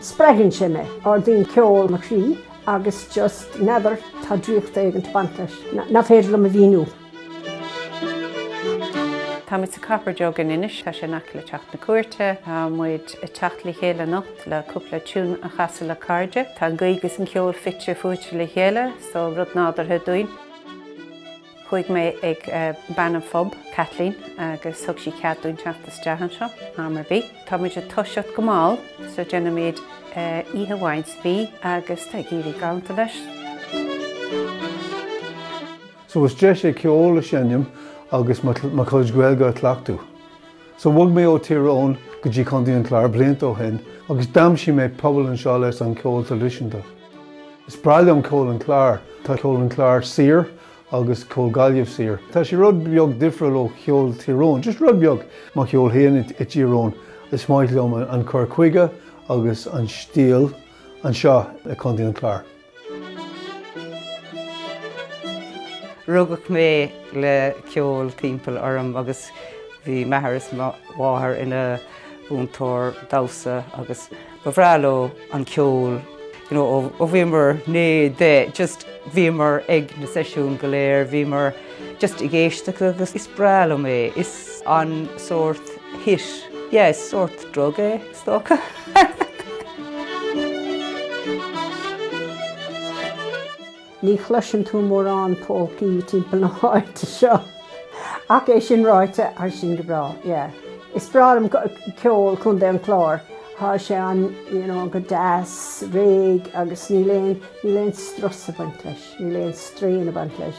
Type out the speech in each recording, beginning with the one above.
Spragan sé me, or dín ceol mar chrí, agus just never tá dríocht éigent bantais. Na féidir le a bhíú. Tá muid sa Copper Jug in inis, tá sé nach le teach na cuairte, tá muid i teach le chéile nocht le cúpla tún a chaasa le Ghaeilge. Tá Ghaeilge an ceol fitte fuite le chéile, so rud nádartha dúin. Chuig mé ag banna fob, Kathleen, agus thug sí ceadúin teachtas dehan seo, mar bhí. Tá muid a tuiseat go máil, so déna méid ihe bhaint bhí agus tá géirí ganta leis. So was sé ceol a sénim agus má chuid Ghaeilge tlachtú. So bhug mé ó tíreón go dtí chun an Chláir blianta ó hen, agus dam sí mé pobl an seo leis an ceol tradiisiúnta. Is práile an ceol an Chláir, tá ceol an Chláir saor agus ceol Ghaeilge saor. Tá sé rud beag difriúil ó cheol tíreón, just rud beag má cheol héan i tíreón. Is maith leom an cur chuige agus an stíl an seo a chun an Chláir. Rugach mé le ceol timpeall orm agus bhí meathras máthair ina búntóir dása agus ba bhrealo an ceol ó bhí mar né de just bhí mar ag na Seisiún go léir, bhí mar just i ggéisteach agus is brealo mé, is an sort hit, sort drug stocha. Ní chluisin tú mór an pócaí timpeall na háite seo. Ach é sin ráite ar sin go bra, Is bradam ceol chun an Chláir. Tá sé an go deas, réig agus ní léon stras a bhaint leis, ní léon stríon a bhaint leis.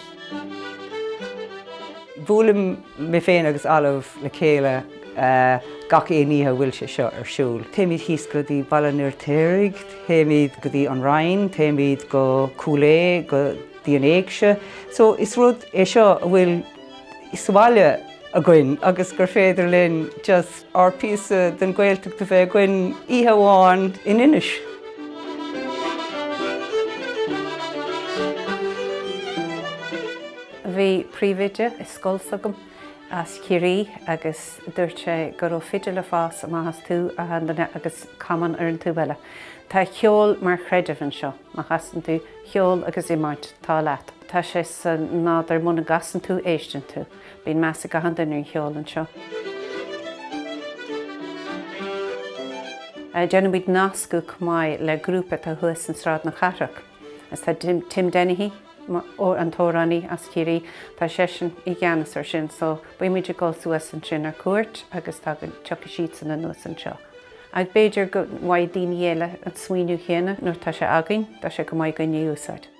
Bhuailm mé féin agus alamh le chéile gach éoníthe bhfuil sé seo ar siúl. Téimiid híos go dtí bailínear téirigh, téimiid go dtí an Rhein, téimiid go Cúlé, go dtí an éigse. So is rud é seo bhfuil is bhaile a gcuin agus gur féidir linn just ar píosa den Gaeltachta bheith gcuin ihe amháin in inis. Bhí príomhide is scoilsagam as cirí agus dúirt sé gur ó fidir le fás a maithas tú a handanna agus caman ar an tú bheile. Tá cheol mar chreideamh seo, má chasan tú cheol agus imáid tá leat. Tá sé san nádar muna gasan tú éistin tú, bíon measa go handanú cheol an seo. Déanamid nascú cumáid le grúpa tá thuas an sráid na Charach. Is tá Tim Dennehy ó an tóránaí as cirí tá sé sin i gceannas ar sin, so buimiid go suas an sin ar cuairt agus tá go teocha siad san na nuas an seo. Ag beidir go bhaid daoine eile an smaoinú chéanana nuair tá sé againn, tá sé go mbeidh go úsáid.